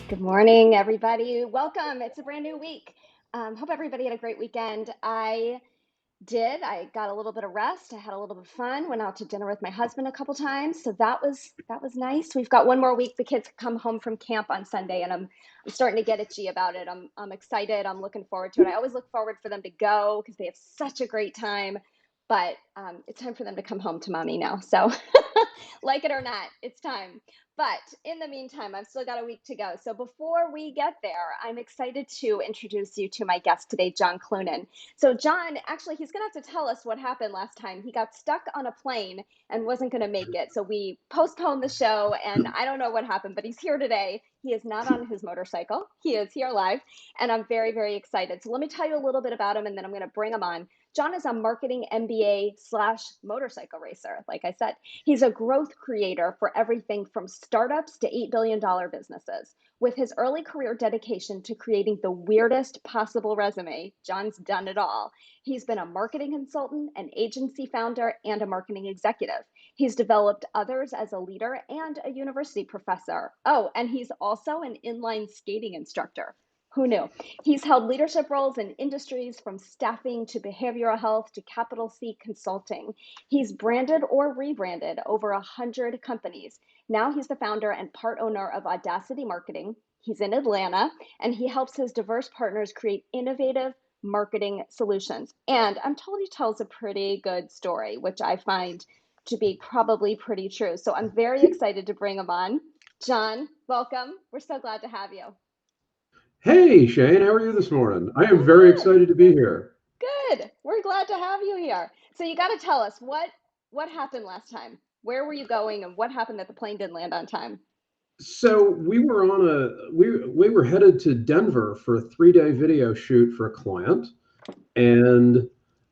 Good morning, everybody. Welcome. It's a brand new week. Hope everybody had a great weekend. I did. I got a little bit of rest. I had a little bit of fun. Went out to dinner with my husband a couple times, so that was nice. We've got one more week. The kids come home from camp on Sunday, and I'm starting to get itchy about it. I'm excited. I'm looking forward to it. I always look forward for them to go because they have such a great time. But it's time for them to come home to mommy now. So, like it or not, it's time. But in the meantime, I've still got a week to go. So before we get there, I'm excited to introduce you to my guest today, John Cloonan. So John, actually, he's going to have to tell us what happened last time. He got stuck on a plane and wasn't going to make it. So we postponed the show, and I don't know what happened, but he's here today. He is not on his motorcycle. He is here live, and I'm very, very excited. So let me tell you a little bit about him, and then I'm going to bring him on. John is a marketing MBA slash motorcycle racer. Like I said, he's a growth creator for everything from startups to $8 billion businesses. With his early career dedication to creating the weirdest possible resume, John's done it all. He's been a marketing consultant, an agency founder, and a marketing executive. He's developed others as a leader and a university professor. Oh, and he's also an inline skating instructor. Who knew? He's held leadership roles in industries from staffing to behavioral health to capital C consulting. He's branded or rebranded over 100 companies. Now he's the founder and part owner of Audacity Marketing. He's in Atlanta, and he helps his diverse partners create innovative marketing solutions. And I'm told he tells a pretty good story, which I find to be probably pretty true. So I'm very excited to bring him on. John, welcome. We're so glad to have you. Hey, Shane, how are you this morning? I am I'm very good. excited to be here. Good. We're glad to have you here. So you got to tell us what happened last time. Where were you going, and what happened that the plane didn't land on time? So we were headed to Denver for a 3-day video shoot for a client, and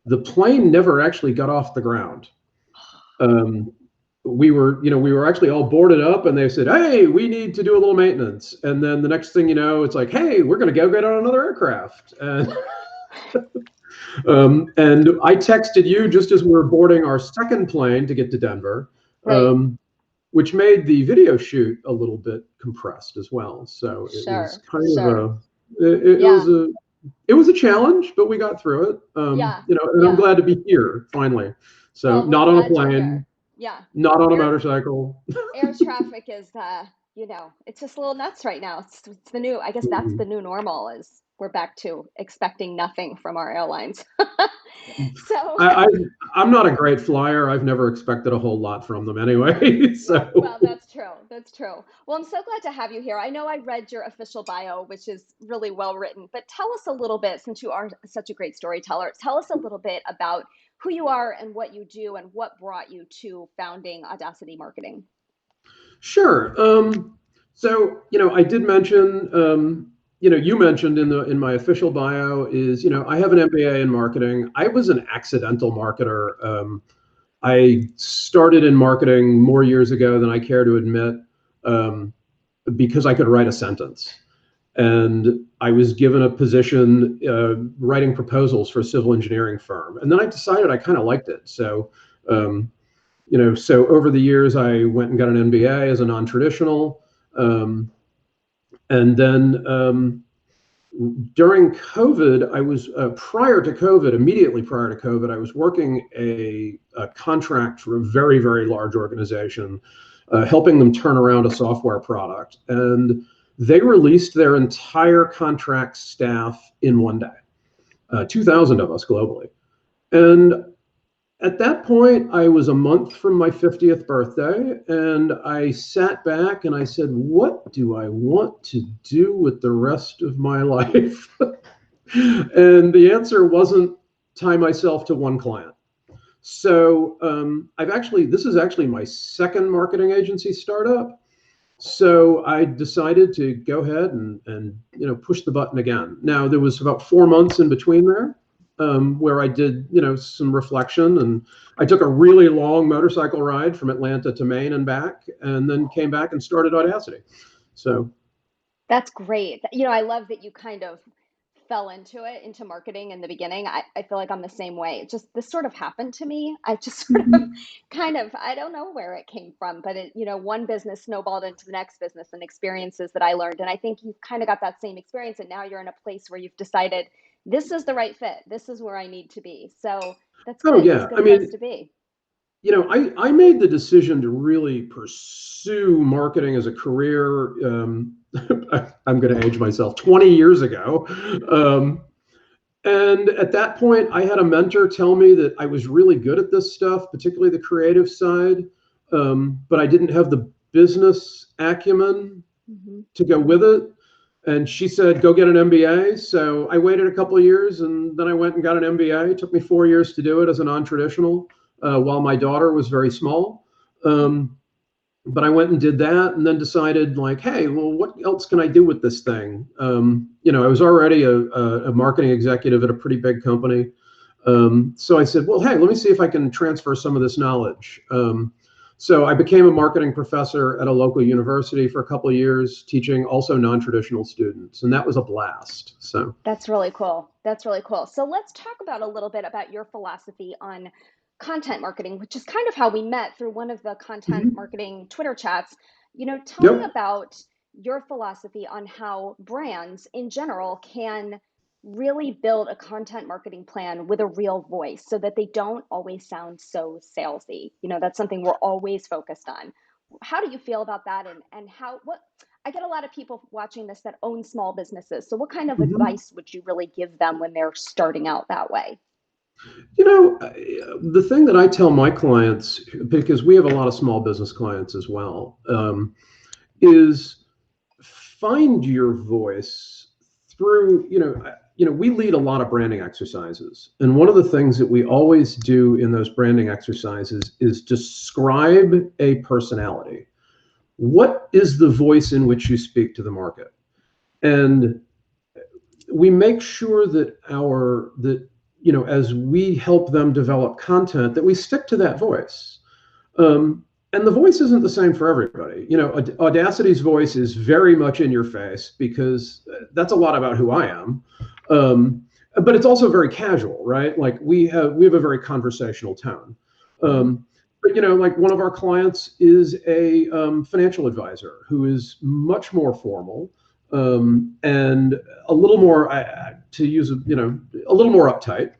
the plane never actually got off the ground. Um, we were actually all boarded up, and they said, "Hey, we need to do a little maintenance." And then the next thing you know, it's like, "Hey, we're going to go get on another aircraft." And I texted you just as we were boarding our second plane to get to Denver, Right. which made the video shoot a little bit compressed as well. So it was Sure. kind of Sure. a Yeah. it was a challenge, but we got through it. Yeah. And I'm Yeah. glad to be here finally. So Well, we're not on a glad you're here. plane, Yeah. not on a Air motorcycle. air traffic is it's just a little nuts right now. It's the new, I guess that's the new normal is we're back to expecting nothing from our airlines. So I, I I'm not a great flyer. I've never expected a whole lot from them anyway. yeah, So well, that's true. That's true. Well, I'm so glad to have you here. I know I read your official bio, which is really well written, but tell us a little bit, since you are such a great storyteller, tell us a little bit about who you are and what you do and what brought you to founding Audacity Marketing. sure. I did mention, you mentioned in my official bio is, I have an MBA in marketing. I was an accidental marketer. I started in marketing more years ago than I care to admit, um, because I could write a sentence. And I was given a position writing proposals for a civil engineering firm. And then I decided I kind of liked it. Um, so over the years, I went and got an MBA as a non-traditional. Um, and then during COVID, I was immediately prior to COVID, I was working a contract for a very, very large organization, helping them turn around a software product. And they released their entire contract staff in one day, 2,000 of us globally. And at that point, I was a month from my 50th birthday, and I sat back and I said, "What do I want to do with the rest of my life?" And the answer wasn't tie myself to one client. So this is actually my second marketing agency startup. So I decided to go ahead and push the button again. Now there was about 4 months in between there, where I did some reflection, and I took a really long motorcycle ride from Atlanta to Maine and back, and then came back and started Audacity. So That's great. I love that you kind of fell into marketing in the beginning. I feel like I'm the same way. It just, this sort of happened to me. I just sort of Mhm. kind of, I don't know where it came from, but it, one business snowballed into the next business and experiences that I learned. And I think you've kind of got that same experience. And now you're in a place where you've decided this is the right fit. This is where I need to be. So that's Oh good. That's a yeah. I good place mean, to be. I made the decision to really pursue marketing as a career. I'm going to age myself 20 years ago. Um, and at that point, I had a mentor tell me that I was really good at this stuff, particularly the creative side, but I didn't have the business acumen Hmm. to go with it. And she said, go get an MBA. So I waited a couple of years and then I went and got an MBA. It took me 4 years to do it as a non traditional while my daughter was very small. Um, but I went and did that and then decided, like, hey, well, what else can I do with this thing? I was already a marketing executive at a pretty big company. So I said, well, hey, let me see if I can transfer some of this knowledge. So I became a marketing professor at a local university for a couple of years, teaching also non-traditional students, and that was a blast. So, That's really cool. That's really cool. So let's talk about a little bit about your philosophy on content marketing, which is kind of how we met through one of the content mhm. marketing Twitter chats. Tell me Yep. about your philosophy on how brands in general can really build a content marketing plan with a real voice so that they don't always sound so salesy. That's something we're always focused on. How do you feel about that, and how what I get a lot of people watching this that own small businesses. So what kind of Mhm. advice would you really give them when they're starting out that way? The thing that I tell my clients, because we have a lot of small business clients as well, is find your voice through, we lead a lot of branding exercises. And one of the things that we always do in those branding exercises is describe a personality. What is the voice in which you speak to the market? And we make sure that as we help them develop content, that we stick to that voice. And the voice isn't the same for everybody. Audacity's voice is very much in your face because that's a lot about who I am. Um, but it's also very casual, right? Like we have a very conversational tone. Mm-hmm. But like one of our clients is a financial advisor who is much more formal and a little more, to use a little more uptight,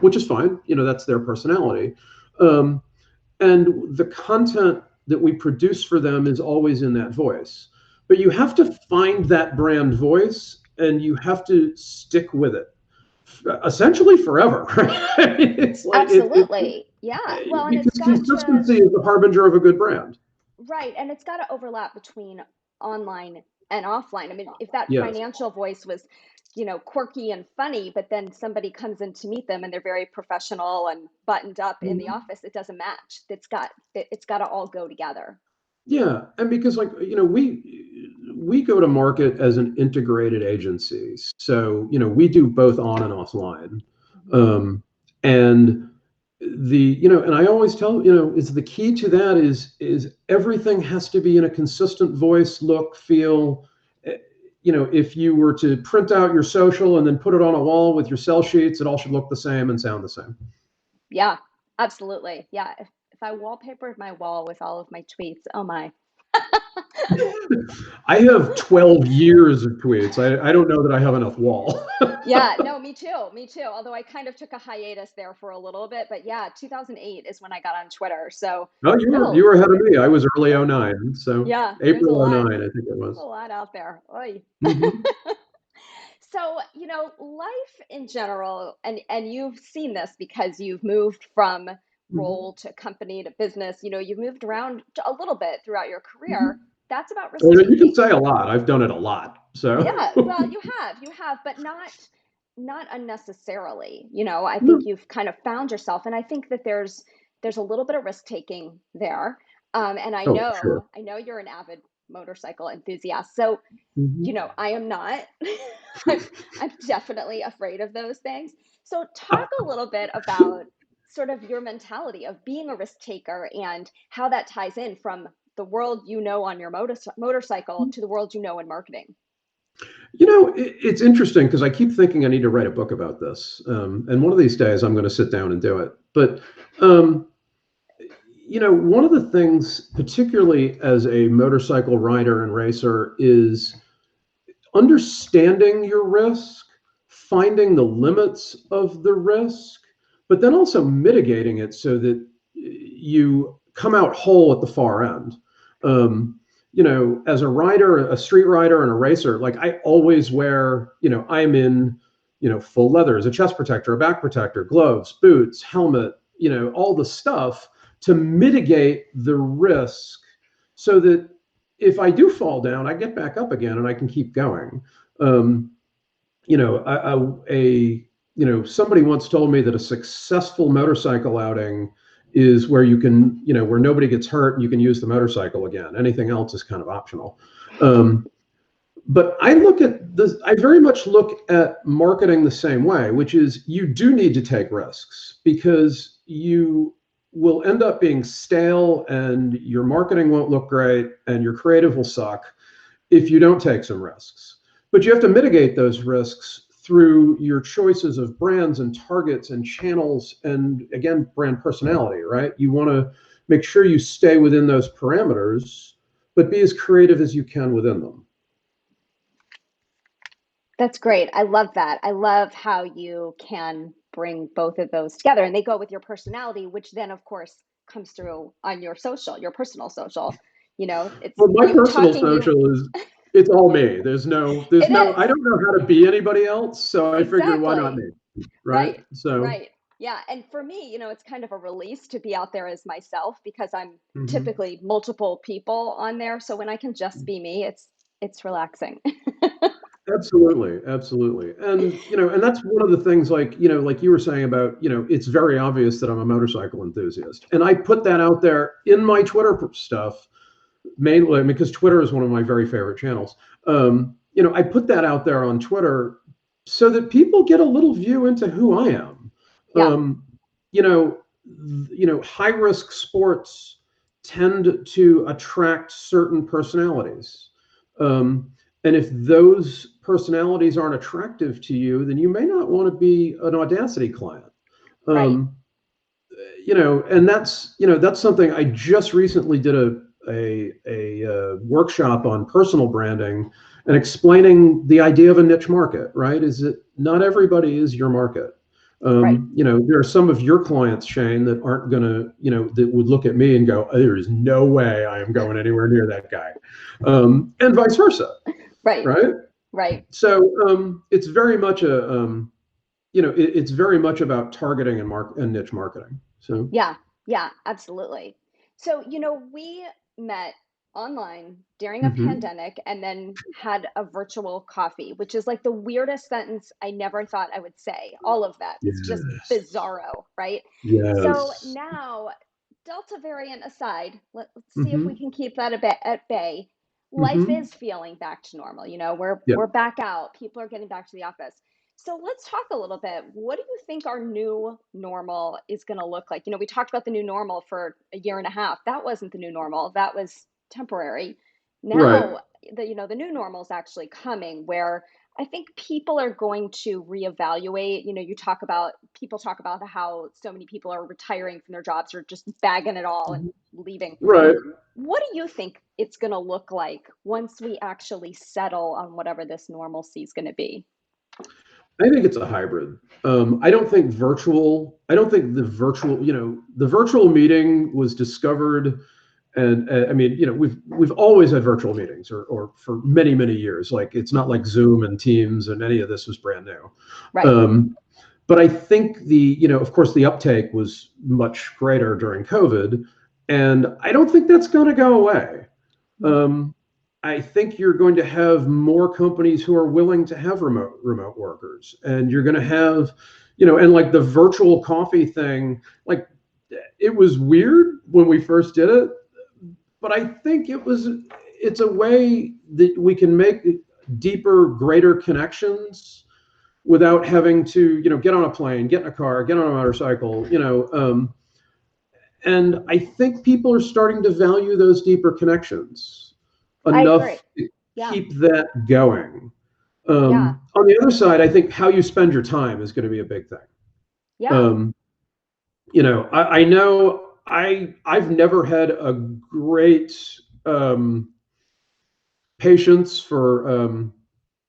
which is fine. That's their personality. Um, and the content that we produce for them is always in that voice, but you have to find that brand voice and you have to stick with it essentially forever. Right? It's like Absolutely. Yeah. Well, and it's because got to, consistency is the harbinger of a good brand. right. And it's got to overlap between online and offline. I mean, if that Yes. financial voice was, quirky and funny, but then somebody comes in to meet them and they're very professional and buttoned up in the office, it doesn't match. It's got to all go together. Yeah, and because like we go to market as an integrated agency, so we do both on and offline, Mhm. and and I always tell is the key to that is everything has to be in a consistent voice, look, feel. Eh, if you were to print out your social and then put it on a wall with your sell sheets, it all should look the same and sound the same. Yeah, absolutely. Yeah. If I wallpapered my wall with all of my tweets, oh my. I have 12 years of tweets. I don't know that I have enough wall. Yeah, no, me too. Me too. Although I kind of took a hiatus there for a little bit, but yeah, 2008 is when I got on Twitter. So No, you there's were a you were ahead of me. I was early '09, so yeah, there's a April lot. '09, I think it There's a was. lot out there. Oy. Hmm. So, life in general, and you've seen this because you've moved from Hmm. role to company to business, you've moved around a little bit throughout your Hmm. career. That's about risk Well, you can taking. say a lot. I've done it a lot. So Yeah, well, you have, but not unnecessarily. I think no. you've kind of found yourself, and I think that there's a little bit of risk taking there. And I Oh, sure. know, I know you're an avid motorcycle enthusiast, so Hmm. I am not. I'm, I'm definitely afraid of those things. So talk a little bit about sort of your mentality of being a risk taker and how that ties in from the world on your motorcycle to the world in marketing. It's interesting because I keep thinking I need to write a book about this, and one of these days I'm going to sit down and do it. But um, one of the things, particularly as a motorcycle rider and racer, is understanding your risk, finding the limits of the risk, but then also mitigating it so that you come out whole at the far end. As a rider, a street rider, and a racer, like I always wear, I'm in, full leather as a chest protector, a back protector, gloves, boots, helmet, all the stuff to mitigate the risk so that if I do fall down, I get back up again and I can keep going. Um, Somebody once told me that a successful motorcycle outing is where you can, where nobody gets hurt and you can use the motorcycle again. Anything else is kind of optional. But I very much look at marketing the same way, which is you do need to take risks because you will end up being stale and your marketing won't look great and your creative will suck if you don't take some risks. But you have to mitigate those risks through your choices of brands and targets and channels and, again, brand personality, right? You want to make sure you stay within those parameters, but be as creative as you can within them. That's great. I love that. I love how you can bring both of those together and they go with your personality, which then, of course, comes through on your social, your personal social. It's Well, my you personal talking, you, social is it's all me. There's no, it I is. don't know how to be anybody else, so I figure why not Exactly. me, right? Right. So, Right. Yeah. And for me, it's kind of a release to be out there as myself because I'm mhm. typically multiple people on there. So when I can just be me, it's relaxing. Absolutely, absolutely. And that's one of the things like you were saying about, it's very obvious that I'm a motorcycle enthusiast. And I put that out there in my Twitter stuff, mainly because Twitter is one of my very favorite channels. I put that out there on Twitter so that people get a little view into who I am. Yeah. Um, you know, High risk sports tend to attract certain personalities. Um, and if those personalities aren't attractive to you, then you may not want to be an Audacity client. Right. Um, and that's something I just recently did a workshop on personal branding and explaining the idea of a niche market. Right? Is that not everybody is your market. Right. There are some of your clients, Shane, that aren't gonna, that would look at me and go, "There is no way I am going anywhere near that guy," and vice versa. Right. Right? Right. So it's very much it's very much about targeting and niche marketing. So. Yeah, yeah, absolutely. So, we met online during a Hmm. pandemic and then had a virtual coffee, which is like the weirdest sentence I never thought I would say. All of that. It's just Yes. bizarro, right? So Yes. now, Delta variant aside, let's see if we Hmm. can keep that a bit at bay. Life Hmm. is feeling back to normal. We're Yeah. we're back out. People are getting back to the office. So let's talk a little bit. What do you think our new normal is going to look like? We talked about the new normal for a year and a half. That wasn't the new normal. That was temporary. Right. Now, the new normal is actually coming where I think people are going to reevaluate. People talk about how so many people are retiring from their jobs or just bagging it all and leaving. Right. What do you think it's going to look like once we actually settle on whatever this normalcy is going to be? I think it's a hybrid. I don't think the virtual meeting was discovered. And I mean, we've always had virtual meetings, or for many, many years. Like it's not like Zoom and Teams and any of this was brand new. Right. Um, but I think of course, the uptake was much greater during COVID, and I don't think that's going to go away. Um, I think you're going to have more companies who are willing to have remote workers, and you're going to have, and like the virtual coffee thing, like it was weird when we first did it, but I think it's a way that we can make deeper, greater connections without having to, get on a plane, get in a car, get on a motorcycle, and I think people are starting to value those deeper connections I agree. enough to Yeah. keep that going. Yeah. On the other side, I think how you spend your time is going to be a big thing. Yeah. Um, I know I've never had a great patience for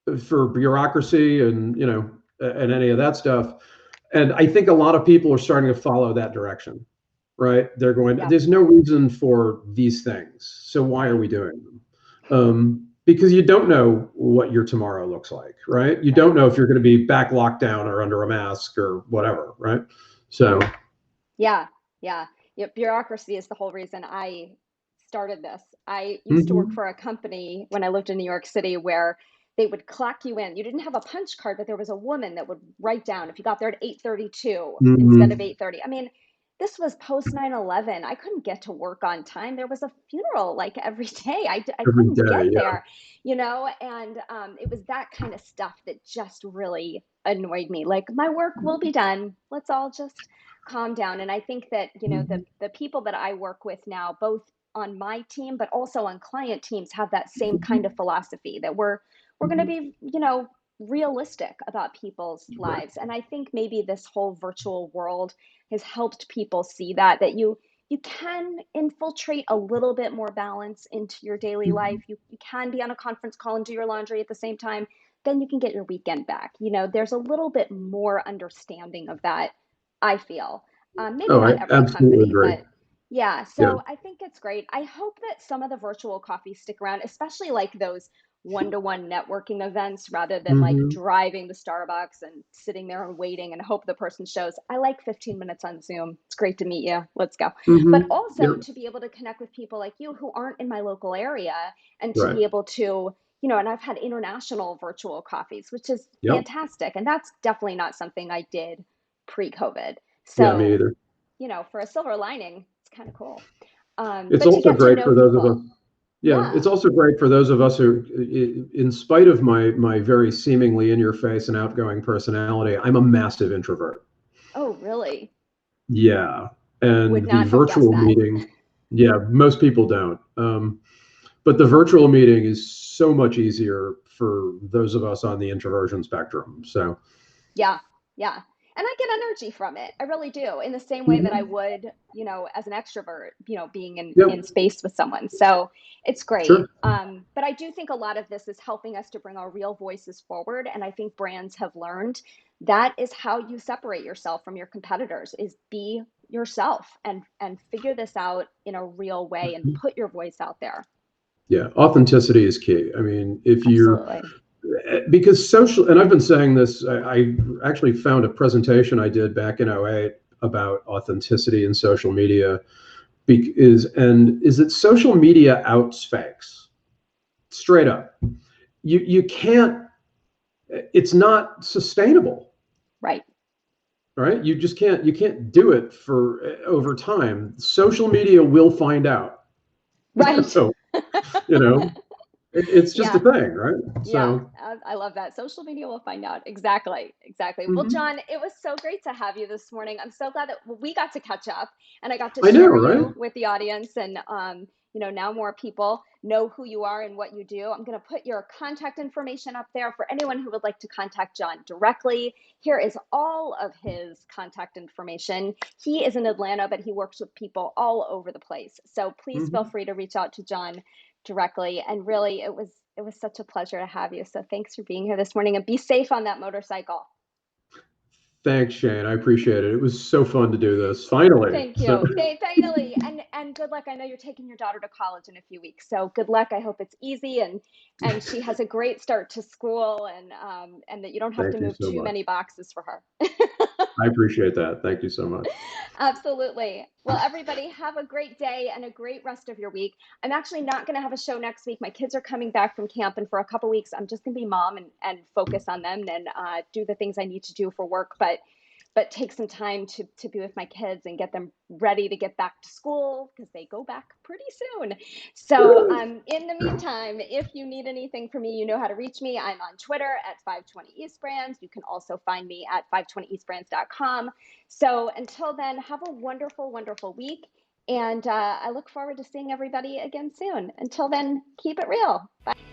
bureaucracy and and any of that stuff. And I think a lot of people are starting to follow that direction, right? They're going, Yep. there's no reason for these things, so why are Right. we doing them? Because you don't know what your tomorrow looks like, right? You Right. don't know if you're going to be back locked down or under a mask or whatever, right? So, Yeah, yeah. Yep, bureaucracy is the whole reason I started this. I used to work mhm, for a company when I lived in New York City where they would clock you in. You didn't have a punch card, but there was a woman that would write down if you got there at 8:32 instead of mhm, 8:30. I mean, this was post 9/11. I couldn't get to work on time. There was a funeral like every day. I every couldn't get day, yeah. there, and it was that kind of stuff that just really annoyed me. Like, my work will be done. Let's all just calm down. And I think that, Mhm, the people that I work with now, both on my team but also on client teams, have that same kind mhm, of philosophy that we're going to mhm. be, realistic about people's Right. lives. And I think maybe this whole virtual world has helped people see that you can infiltrate a little bit more balance into your daily life. Mhm. You can be on a conference call and do your laundry at the same time. Then you can get your weekend back. There's a little bit more understanding of that, I feel. Maybe Oh, I not every absolutely company, agree. but yeah. Yeah. So I think it's great. I hope that some of the virtual coffees stick around, especially like those one-to-one networking events rather than like Mhm, driving to Starbucks and sitting there and waiting and hope the person shows. I like 15 minutes on Zoom. It's great to meet you. Let's go. But mhm. also Yep. to be able to connect with people like you who aren't in my local area, and to Right. be able to, and I've had international virtual coffees, which is Yep. fantastic. And that's definitely not something I did pre-COVID. Yeah, me So, either. for a silver lining, it's kind of cool. It's But to also get to great know for those of us. people. Yeah, Yeah. it's also great for those of us who, in spite of my very seemingly in your face and outgoing personality, I'm a massive introvert. Oh, really? Yeah, Would and the not have guessed virtual that. meeting, yeah, most people don't. But the virtual meeting is so much easier for those of us on the introversion spectrum. So, Yeah, yeah. And I get energy from it. I really do. In the same way that I mhm. would, as an extrovert, being in Yep, space with someone. So it's great. sure. But I do think a lot of this is helping us to bring our real voices forward. And I think brands have learned that is how you separate yourself from your competitors, is be yourself and figure this out in a real way and put your voice out there. Yeah, authenticity is key. I mean, if you're Absolutely. because social, and I've been saying this, I actually found a presentation I did back in '08 about authenticity in social media. Is that social media outs fakes straight up. You can't. It's not sustainable, Right. right? You can't do it for over time. Social media will find out. Right. So it's just a Yeah. thing, right? Yeah, So I love that. Social media will find out. Exactly. Exactly. Well, mhm. John, it was so great to have you this morning. I'm so glad that we got to catch up and I got to I know, share right? you with the audience. And, now more people know who you are and what you do. I'm going to put your contact information up there for anyone who would like to contact John directly. Here is all of his contact information. He is in Atlanta, but he works with people all over the place. So please feel Mhm. free to reach out to John directly. And really, it was such a pleasure to have you. So thanks for being here this morning, and be safe on that motorcycle. Thanks, Shane. I appreciate it. It was so fun to do this. Finally. Thank So you. Finally, and good luck. I know you're taking your daughter to college in a few weeks, so good luck. I hope it's easy and she has a great start to school, and that you don't have to thank you move so too much. many boxes for her. I appreciate that. Thank you so much. Absolutely. Well, everybody, have a great day and a great rest of your week. I'm actually not going to have a show next week. My kids are coming back from camp, and for a couple weeks, I'm just going to be mom and focus on them and do the things I need to do for work. But take some time to be with my kids and get them ready to get back to school because they go back pretty soon. So, in the meantime, if you need anything from me, you know how to reach me. I'm on Twitter at 520 East Brands. You can also find me at 520eastbrands.com. So until then, have a wonderful, wonderful week. And I look forward to seeing everybody again soon. Until then, keep it real. Bye.